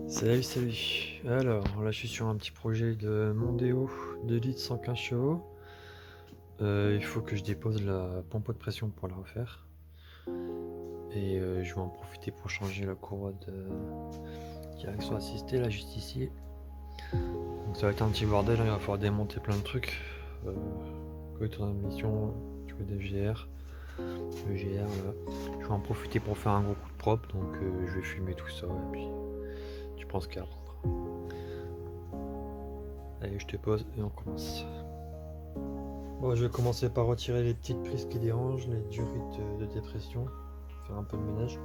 Salut. Alors, là, je suis sur un petit projet de Mondeo 2 litres 115 chevaux. Il faut que je dépose la pompe à de pression pour la refaire. Et je vais en profiter pour changer la courroie de direction assistée, là, juste ici. Donc ça va être un petit bordel, hein, il va falloir démonter plein de trucs. Côté transmission, du coup des GR, le GR là. Je vais en profiter pour faire un gros coup de propre, donc je vais filmer tout ça et puis tu penses qu'à apprendre. Allez, je te pose et on commence. Bon, je vais commencer par retirer les petites prises qui dérangent, les durites de dépression, faire un peu de ménage.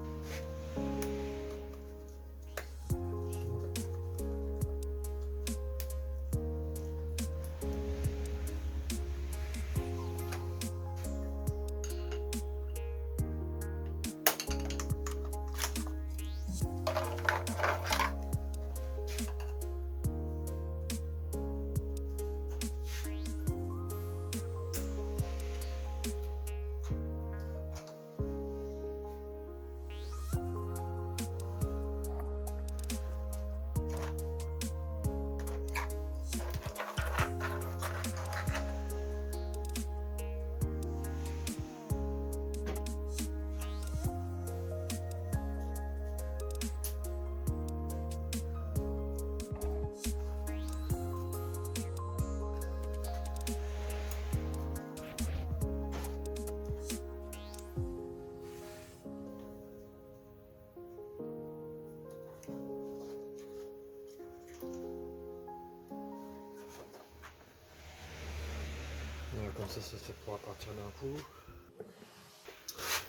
Voilà, comme ça pourra partir d'un coup.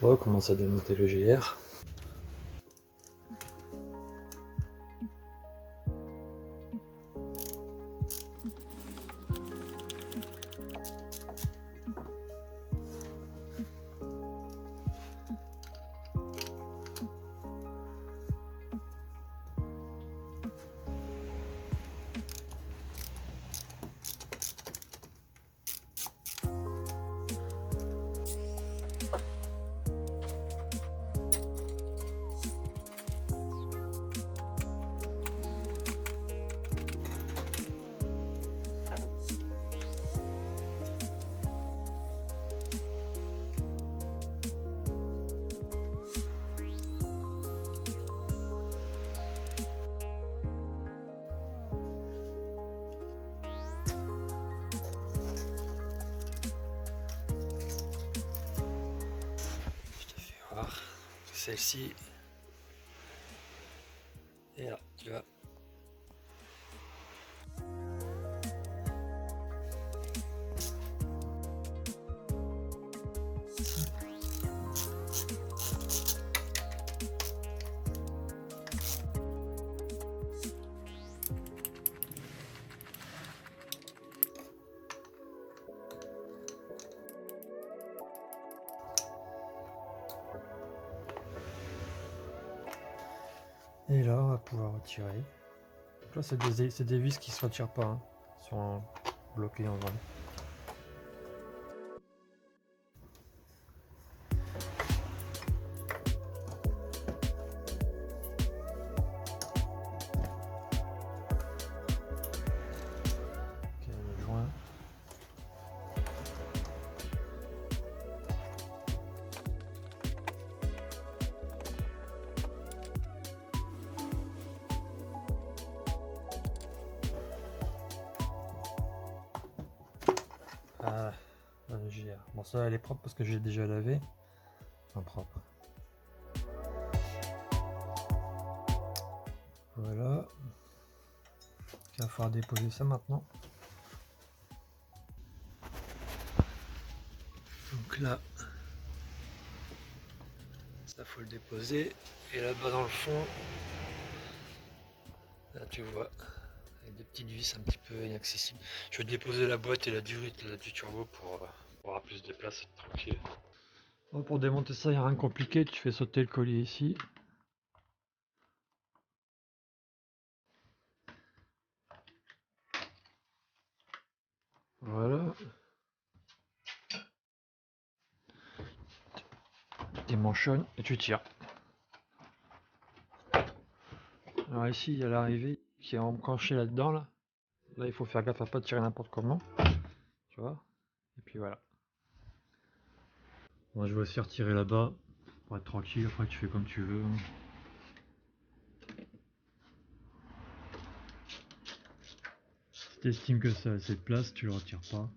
On commence à démonter le GR. Je te fais voir celle-ci. Et là, tu vois. Et là, on va pouvoir retirer. Donc là, c'est des vis qui ne se retirent pas, hein. Ils sont bloqués en vrai. Ok, le joint. Ah, le GR. Bon, ça, elle est propre parce que j'ai déjà lavé. Enfin, propre. Voilà. Il va falloir déposer ça maintenant. Donc là, ça faut le déposer. Et là-bas dans le fond, là tu vois, avec des petites vis un petit peu inaccessibles. Je vais déposer la boîte et la durite là, du turbo pour avoir plus de place, être tranquille. Bon, pour démonter ça, il n'y a rien de compliqué. Tu fais sauter le collier ici. Voilà. Démanchonnes et tu tires. Alors ici, il y a l'arrivée qui est enclenchée là-dedans, là. Là, il faut faire gaffe à pas tirer n'importe comment, tu vois. Et puis voilà. Moi, je vais aussi retirer là-bas pour être tranquille. Après, tu fais comme tu veux. Si t'estimes que ça a assez de place, tu le retires pas.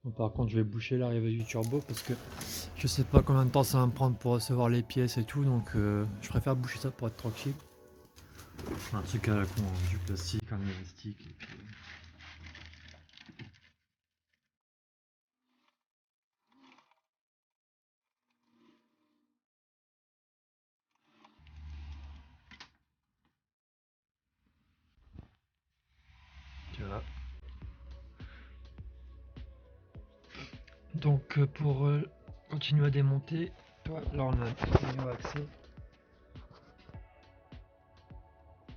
Bon, par contre, je vais boucher l'arrivée du turbo parce que je sais pas combien de temps ça va me prendre pour recevoir les pièces et tout, donc je préfère boucher ça pour être tranquille. Un truc à la con, hein, du plastique, un élastique, et puis... Tu vois. Donc pour continuer à démonter, là on a un tuyau accès.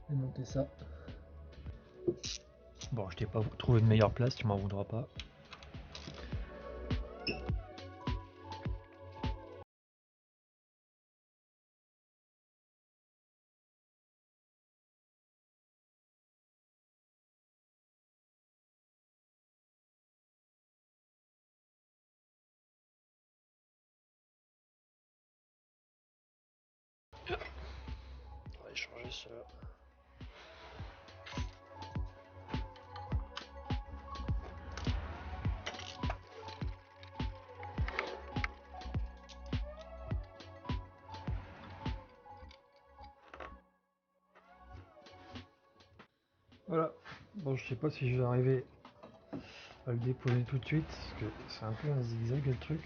Démonter ça. Bon, je t'ai pas trouvé une meilleure place, tu m'en voudras pas. On va changer cela. Voilà. Bon, je sais pas si je vais arriver à le déposer tout de suite, parce que c'est un peu un zigzag le truc.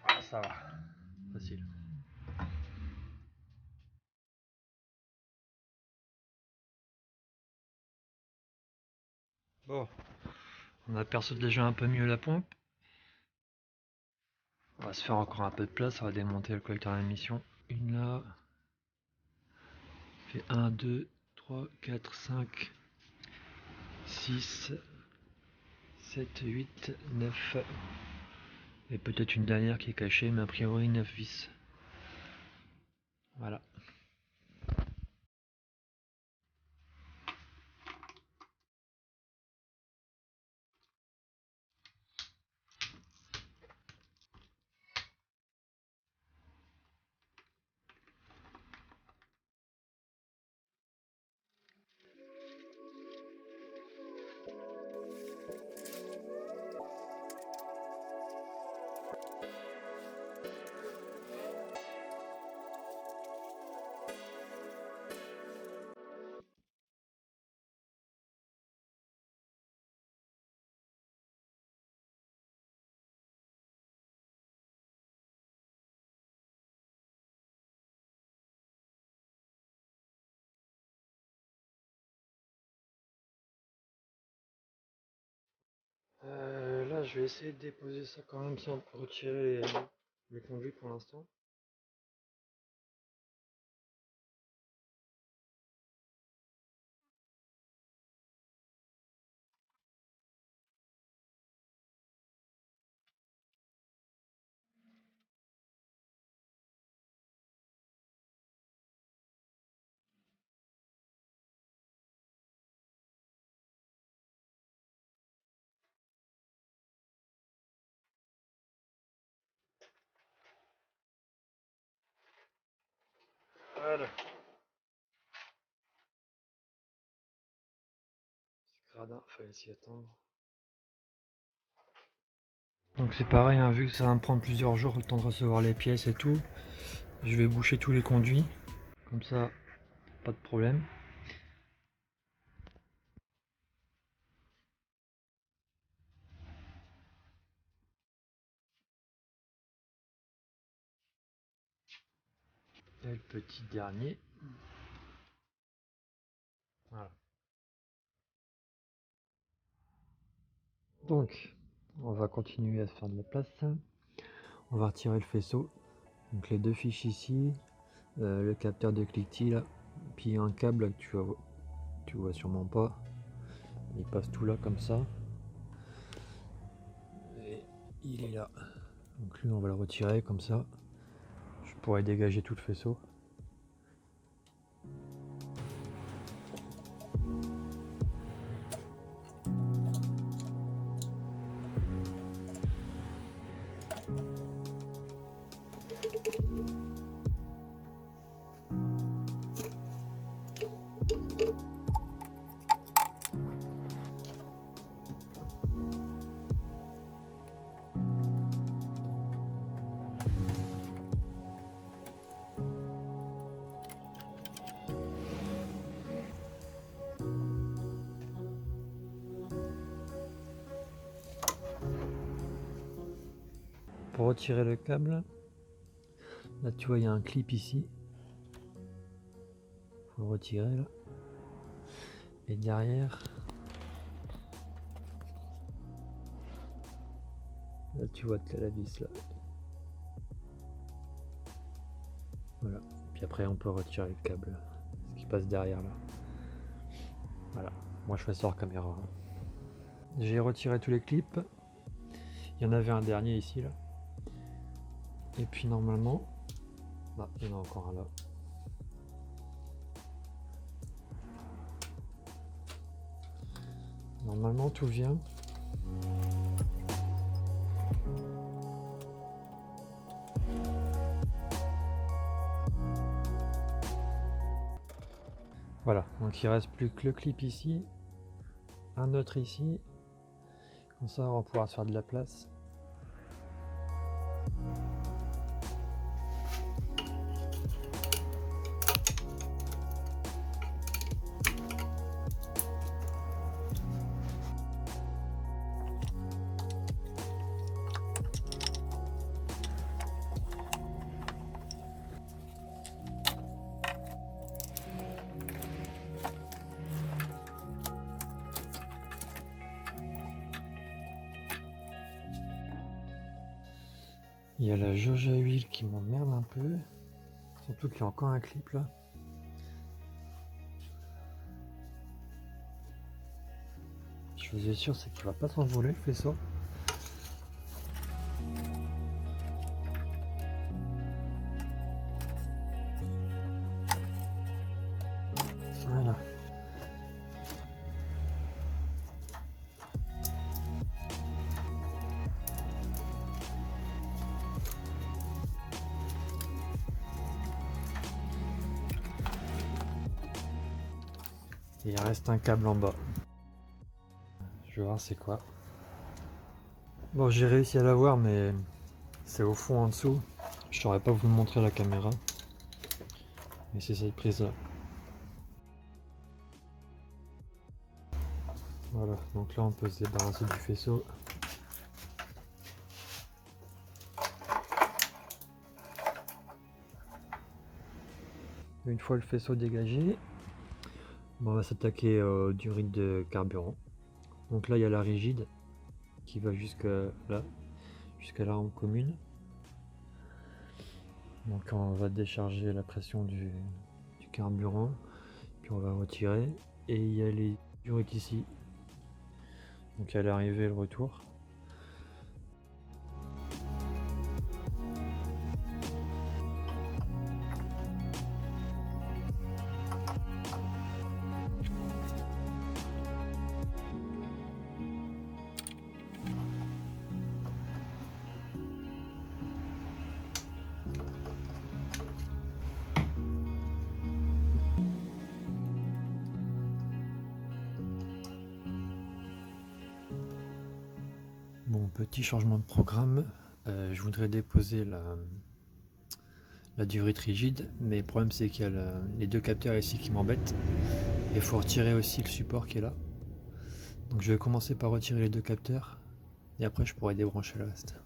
Ah, ça va. Facile. Bon, on aperçoit déjà un peu mieux la pompe. On va se faire encore un peu de place, on va démonter le collecteur d'émission. Une là. Fait 1, 2, 3, 4, 5, 6, 7, 8, 9. Et peut-être une dernière qui est cachée, mais a priori 9 vis. Voilà. Là, je vais essayer de déposer ça quand même sans retirer les conduits pour l'instant. Voilà. C'est gradin, fallait s'y attendre. Donc c'est pareil, hein, vu que ça va me prendre plusieurs jours le temps de recevoir les pièces et tout, je vais boucher tous les conduits. Comme ça, pas de problème. Et le petit dernier. Voilà. Donc, on va continuer à se faire de la place. On va retirer le faisceau. Donc les 2 fiches ici, le capteur de cliquetis là, puis un câble que tu vois sûrement pas. Il passe tout là comme ça. Et il est là. Donc lui on va le retirer comme ça. Je pourrais dégager tout le faisceau. Pour retirer le câble, là tu vois il y a un clip ici. Faut le retirer là. Et derrière, là tu vois la vis là. Voilà. Puis après on peut retirer le câble, ce qui passe derrière là. Voilà. Moi je fais ça hors caméra. J'ai retiré tous les clips. Il y en avait un dernier ici là. Et puis normalement, bah, il y en a encore un là. Normalement tout vient. Voilà, donc il reste plus que le clip ici, un autre ici. Comme ça on va pouvoir se faire de la place. Il y a la jauge à huile qui m'emmerde un peu. Surtout qu'il y a encore un clip là. Je suis sûr c'est qu'il va pas s'envoler le faisceau. Voilà. Et il reste un câble en bas. Je vais voir c'est quoi. Bon, j'ai réussi à l'avoir, mais c'est au fond en dessous. Je saurais pas vous le montrer à la caméra. Mais c'est cette prise là. Voilà, donc là on peut se débarrasser du faisceau. Une fois le faisceau dégagé, on va s'attaquer du rythme de carburant. Donc là il y a la rigide qui va jusqu'à l'arme commune. Donc on va décharger la pression du carburant, puis on va retirer. Et il y a les durites ici. Donc à l'arrivée et le retour. Bon, petit changement de programme, je voudrais déposer la durite rigide, mais le problème c'est qu'il y a les 2 capteurs ici qui m'embêtent. Il faut retirer aussi le support qui est là. Donc je vais commencer par retirer les 2 capteurs, et après je pourrai débrancher le reste.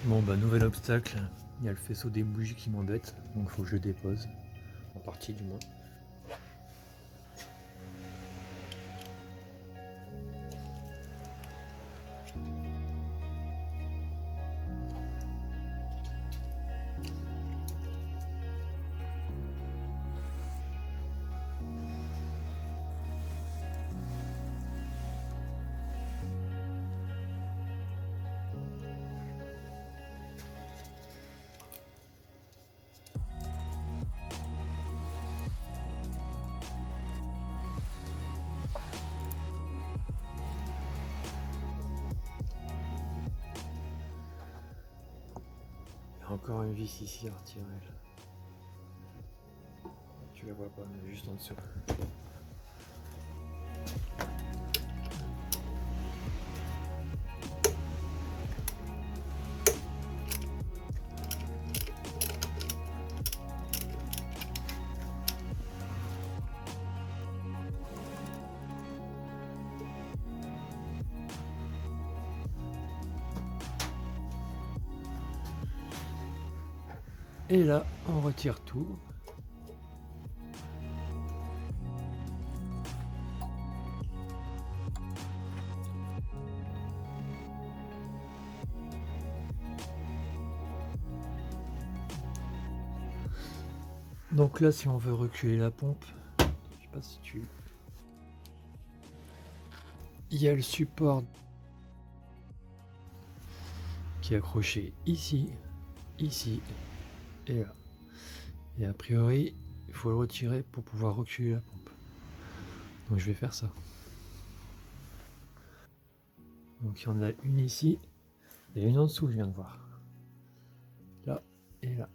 Bon bah nouvel obstacle, il y a le faisceau des bougies qui m'embête, donc faut que je le dépose, en partie du moins. Encore une vis ici à retirer là. Tu la vois pas, mais juste en dessous. Et là, on retire tout. Donc là, si on veut reculer la pompe, je sais pas si tu... Il y a le support qui est accroché ici, ici et là. Et a priori, il faut le retirer pour pouvoir reculer la pompe. Donc je vais faire ça. Donc il y en a une ici et une en dessous, je viens de voir. Là et là.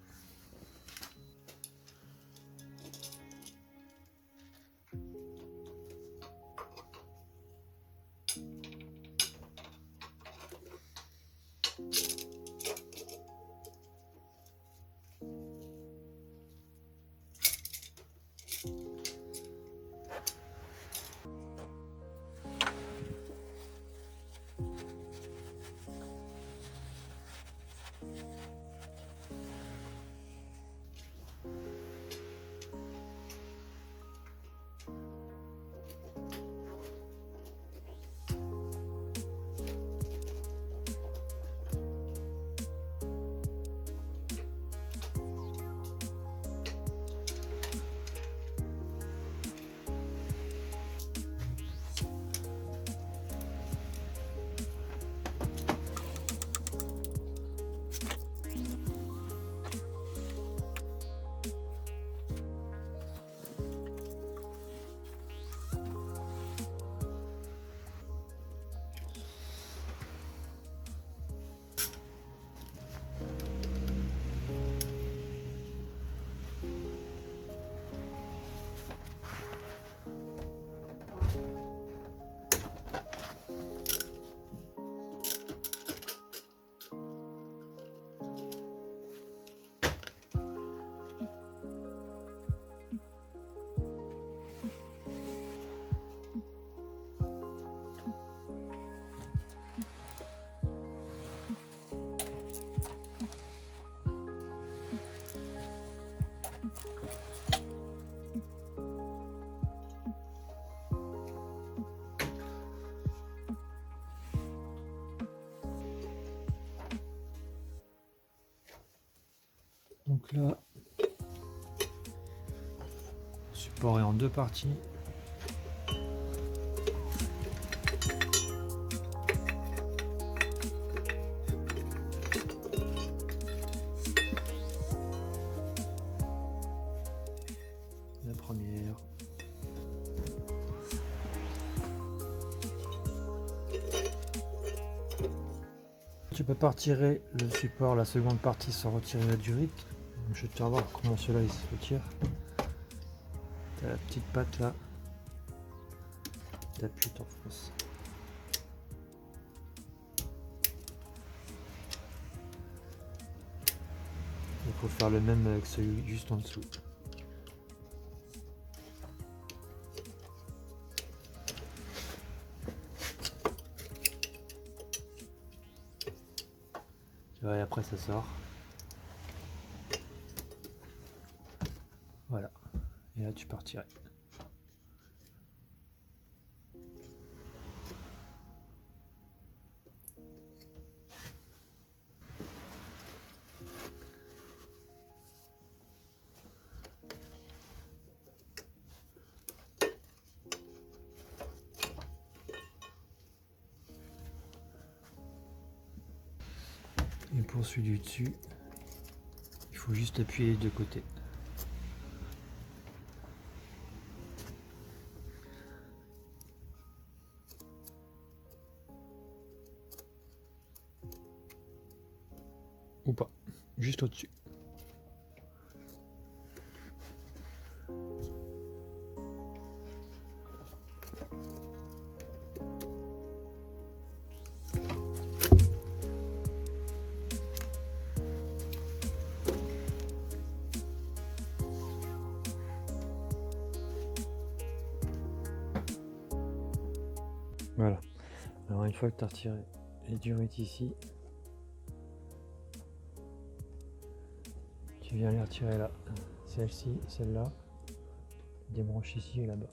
Donc là, le support est en deux parties. La première. Tu peux pas retirer le support, la seconde partie sans retirer la durite. Je vais te faire voir comment cela il se retire. T'as la petite patte là. T'appuies, t'enfonces. Il faut faire le même avec celui juste en dessous. Et après ça sort. Voilà. Et là tu peux retirer. Et pour celui du dessus, il faut juste appuyer les deux côtés. Ou pas, juste au-dessus. Voilà. Alors une fois que tu as retiré les durites ici, tu viens les retirer là. Celle-ci, celle-là, des branches ici et là-bas.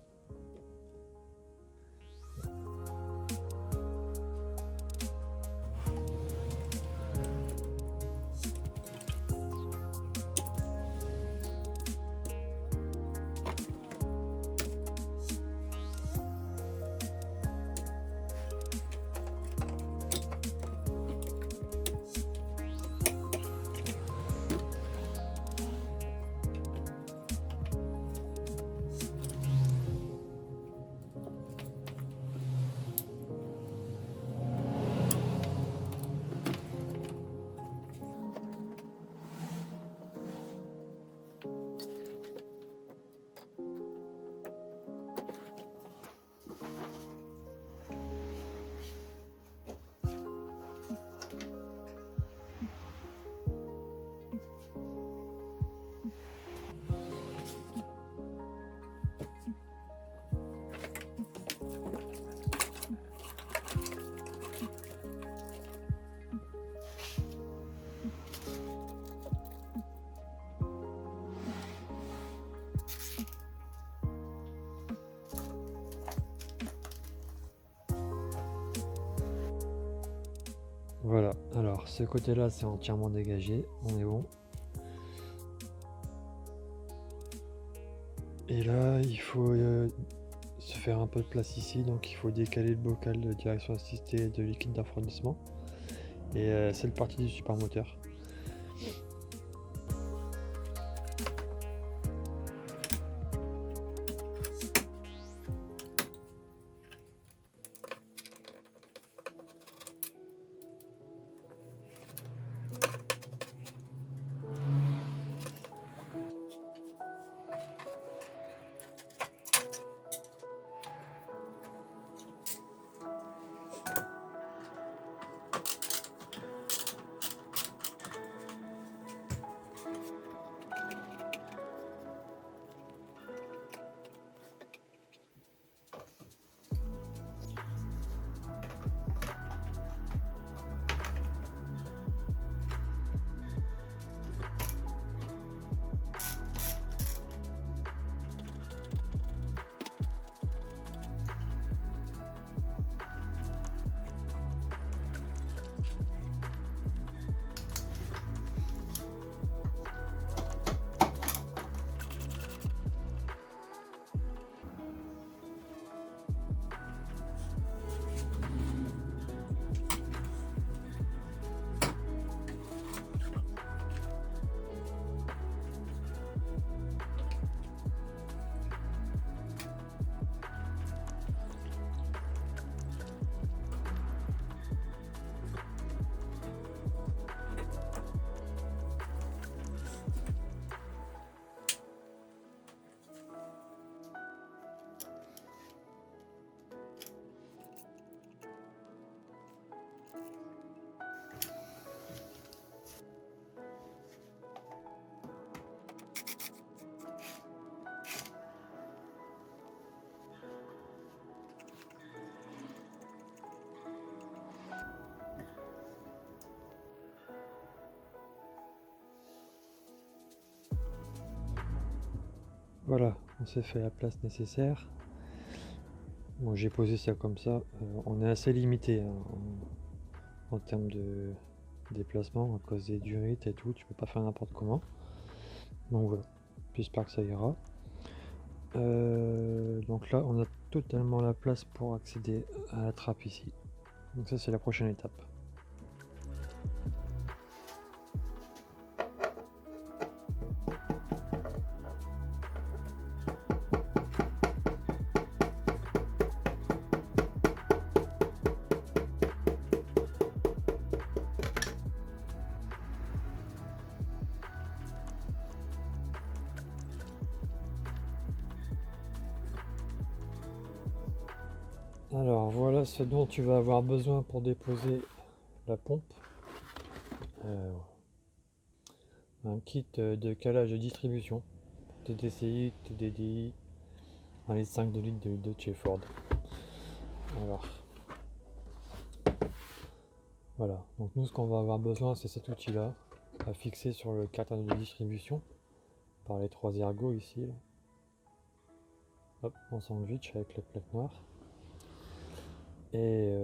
Voilà, alors ce côté-là c'est entièrement dégagé, on est bon. Et là il faut se faire un peu de place ici, donc il faut décaler le bocal de direction assistée de liquide de refroidissement. Et c'est le parti du supermoteur. voilà, on s'est fait la place nécessaire. Bon, j'ai posé ça comme ça. On est assez limité hein, en termes de déplacement à cause des durites et tout. Tu peux pas faire n'importe comment. Donc voilà, j'espère que ça ira. Donc là, on a totalement la place pour accéder à la trappe ici. Donc ça, c'est la prochaine étape. Alors voilà ce dont tu vas avoir besoin pour déposer la pompe. Un kit de calage de distribution, TDCI, TDDI, 1,5 litre de litre de chez Ford. Alors voilà, donc nous ce qu'on va avoir besoin c'est cet outil là à fixer sur le carton de distribution par les 3 ergots ici là. Hop, en sandwich avec les plaques noires. Et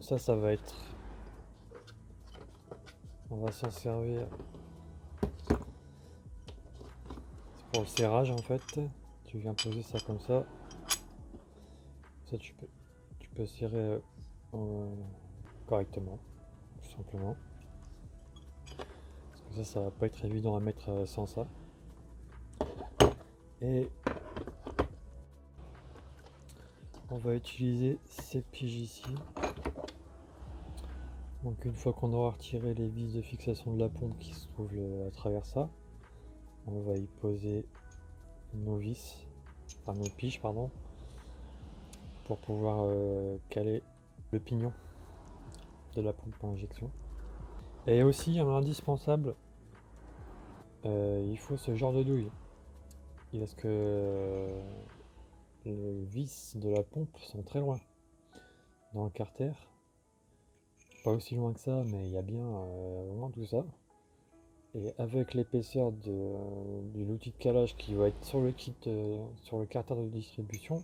ça va être, on va s'en servir pour le serrage en fait. Tu viens poser ça comme ça. Ça tu peux serrer correctement, tout simplement. Parce que ça va pas être évident à mettre sans ça. Et on va utiliser ces piges ici. Donc une fois qu'on aura retiré les vis de fixation de la pompe qui se trouvent à travers ça, on va y poser nos vis, enfin nos piges pardon, pour pouvoir caler le pignon de la pompe à injection. Et aussi un indispensable, il faut ce genre de douille. Parce que les vis de la pompe sont très loin dans le carter. Pas aussi loin que ça, mais il y a bien loin tout ça. Et avec l'épaisseur de l'outil de calage qui va être sur le kit, sur le carter de distribution,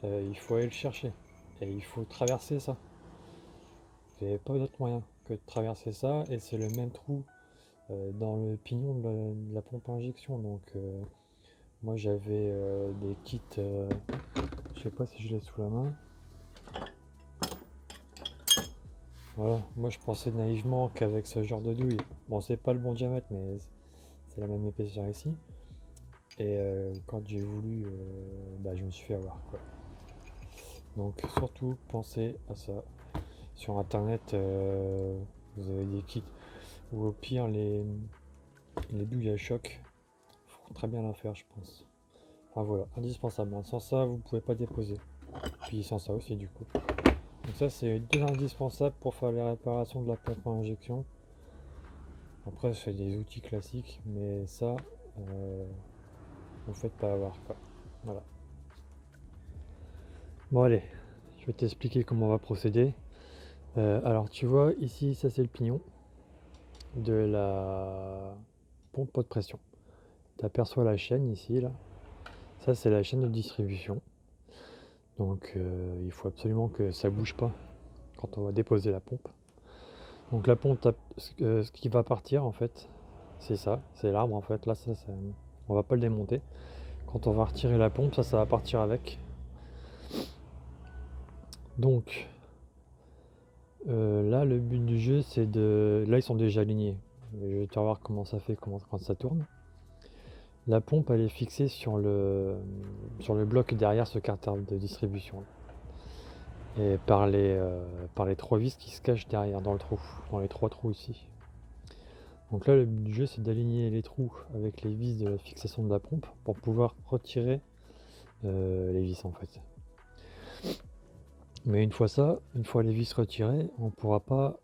il faut aller le chercher. Et il faut traverser ça. Vous n'avez pas d'autre moyen que de traverser ça. Et c'est le même trou dans le pignon de la pompe à injection. Donc moi j'avais des kits, je sais pas si je l'ai sous la main. Voilà, moi je pensais naïvement qu'avec ce genre de douille, bon c'est pas le bon diamètre mais c'est la même épaisseur ici. Et quand j'ai voulu, je me suis fait avoir quoi. Donc surtout pensez à ça. Sur internet vous avez des kits ou au pire les douilles à choc font très bien l'affaire je pense. Enfin voilà, indispensable. Sans ça vous pouvez pas déposer. Puis sans ça aussi du coup. Donc ça c'est deux indispensables pour faire les réparations de la pompe à injection. Après c'est des outils classiques, mais ça vous faites pas avoir quoi. Voilà. Bon allez, je vais t'expliquer comment on va procéder. Alors tu vois ici ça c'est le pignon de la pompe haute pression. Tu aperçois la chaîne ici là. Ça c'est la chaîne de distribution. Donc il faut absolument que ça bouge pas quand on va déposer la pompe. Donc la pompe, ce qui va partir en fait, c'est ça, c'est l'arbre en fait. Là, on va pas le démonter. Quand on va retirer la pompe, ça va partir avec. Donc là, le but du jeu, c'est de... Là, ils sont déjà alignés. Je vais te voir comment ça fait quand ça tourne. La pompe, elle est fixée sur le bloc derrière ce carter de distribution. Et par les 3 vis qui se cachent derrière dans le trou, dans les 3 trous ici. Donc là le but du jeu c'est d'aligner les trous avec les vis de la fixation de la pompe pour pouvoir retirer les vis en fait. Mais une fois les vis retirées, on ne pourra pas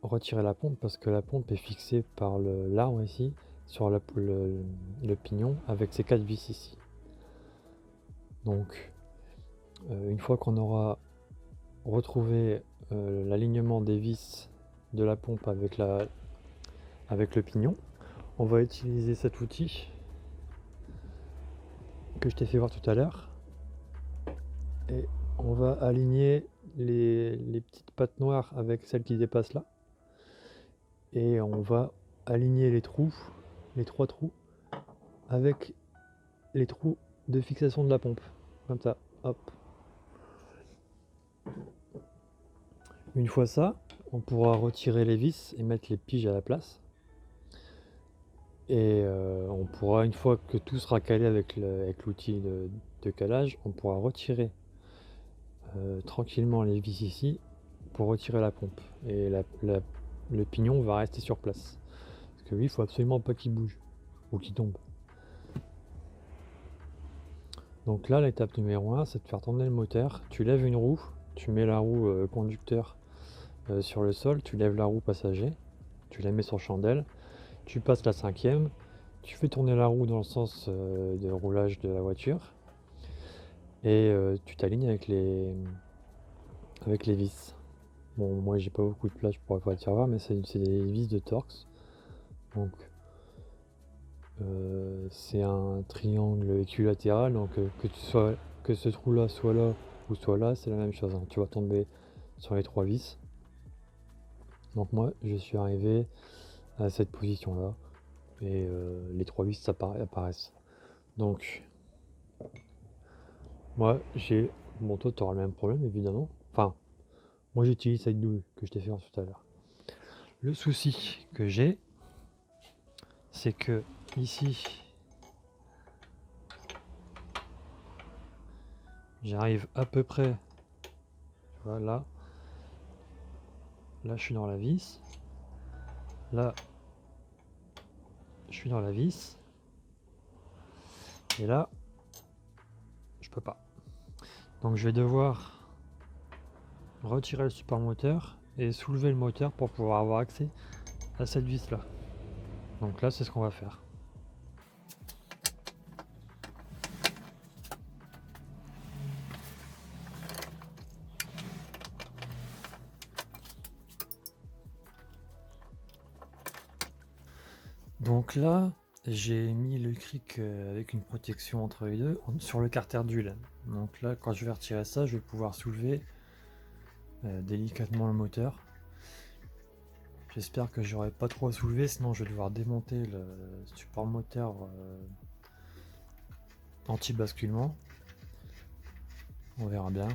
retirer la pompe parce que la pompe est fixée par l'arbre ici sur le pignon avec ces 4 vis ici. Donc une fois qu'on aura retrouvé l'alignement des vis de la pompe avec le pignon, on va utiliser cet outil que je t'ai fait voir tout à l'heure. Et on va aligner les petites pattes noires avec celles qui dépassent là. Et on va aligner les trous, les 3 trous, avec les trous de fixation de la pompe. Comme ça, hop. Une fois ça, on pourra retirer les vis et mettre les piges à la place. Et on pourra, une fois que tout sera calé avec l'outil de calage, on pourra retirer tranquillement les vis ici pour retirer la pompe. Et le pignon va rester sur place. Parce que lui, il faut absolument pas qu'il bouge ou qu'il tombe. Donc là, l'étape numéro 1, c'est de faire tourner le moteur. Tu lèves une roue, tu mets la roue conducteur sur le sol, tu lèves la roue passager, tu la mets sur chandelle, tu passes la 5e, tu fais tourner la roue dans le sens de roulage de la voiture et tu t'alignes avec les vis. Bon, moi j'ai pas beaucoup de place, je pourrais pas te faire voir, mais c'est des vis de Torx. Donc c'est un triangle équilatéral, donc que ce trou là soit là ou soit là, c'est la même chose, hein. Tu vas tomber sur les 3 vis. Donc moi je suis arrivé à cette position là et les 3 vis apparaissent. Donc moi j'ai... Bon, toi tu auras le même problème évidemment. Enfin, moi j'utilise cette douille que je t'ai fait tout à l'heure. Le souci que j'ai, c'est que ici j'arrive à peu près, voilà, là je suis dans la vis, là je suis dans la vis, et là je peux pas. Donc je vais devoir retirer le support moteur et soulever le moteur pour pouvoir avoir accès à cette vis là. Donc là c'est ce qu'on va faire. Donc là j'ai mis le cric avec une protection entre les deux sur le carter d'huile. Donc là quand je vais retirer ça, je vais pouvoir soulever délicatement le moteur. J'espère que j'aurai pas trop à soulever, sinon je vais devoir démonter le support moteur anti-basculement. On verra bien.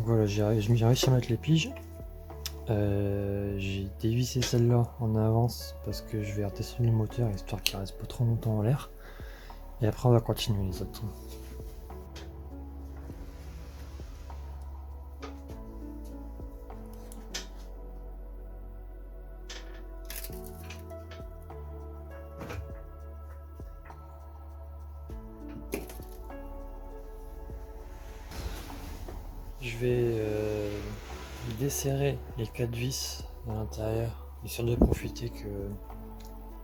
voilà, j'ai réussi à mettre les piges. J'ai dévissé celle-là en avance parce que je vais retester le moteur histoire qu'il reste pas trop longtemps en l'air. Et après on va continuer les autres. Je vais desserrer les 4 vis à l'intérieur, histoire de profiter que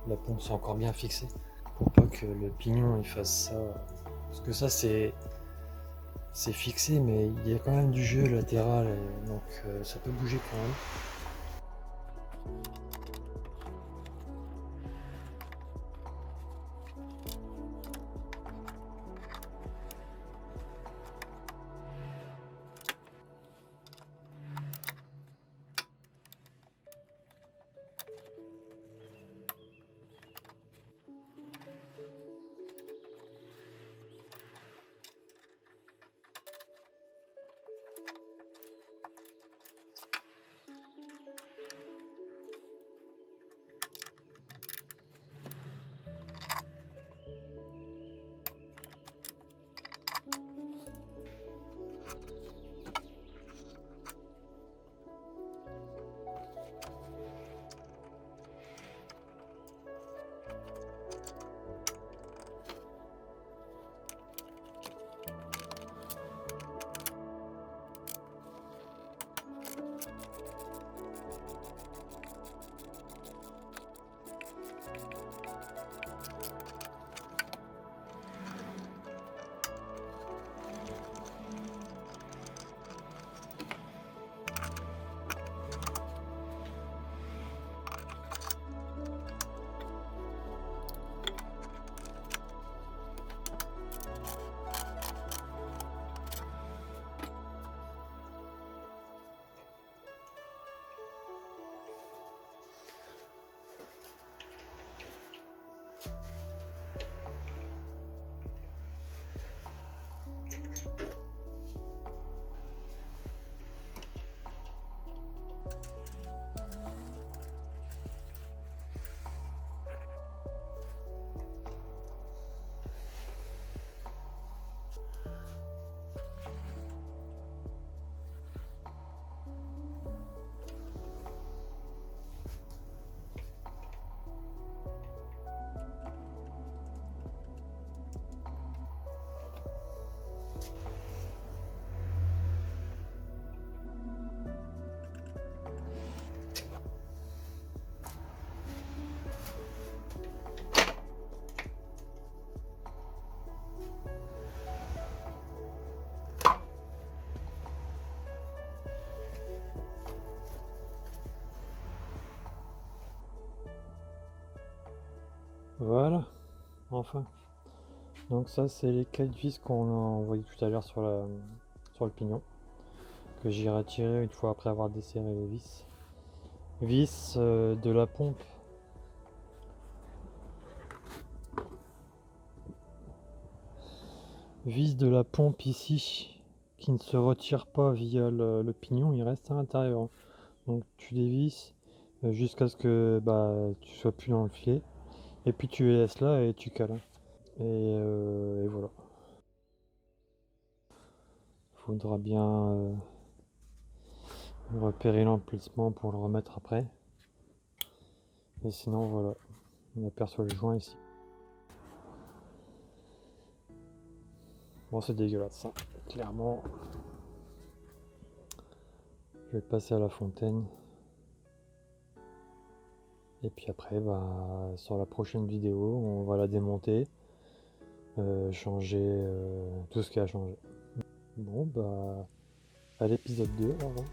la pompe soit encore bien fixée, pour pas que le pignon il fasse ça. Parce que ça c'est fixé, mais il y a quand même du jeu latéral, et donc ça peut bouger quand même. Voilà, enfin. Donc ça c'est les 4 vis qu'on a envoyé tout à l'heure sur le pignon, que j'ai retiré une fois après avoir desserré les vis. Vis de la pompe. Vis de la pompe ici, qui ne se retire pas via le pignon, il reste à l'intérieur. Donc tu dévisses jusqu'à ce que tu sois plus dans le filet. Et puis tu les laisses là et tu cales. Et voilà. Faudra bien repérer l'emplacement pour le remettre après. Et sinon voilà, on aperçoit le joint ici. Bon c'est dégueulasse, hein. Clairement. Je vais passer à la fontaine. Et puis après, sur la prochaine vidéo, on va la démonter, changer tout ce qu'il y a à changer. Bon, à l'épisode 2, au revoir.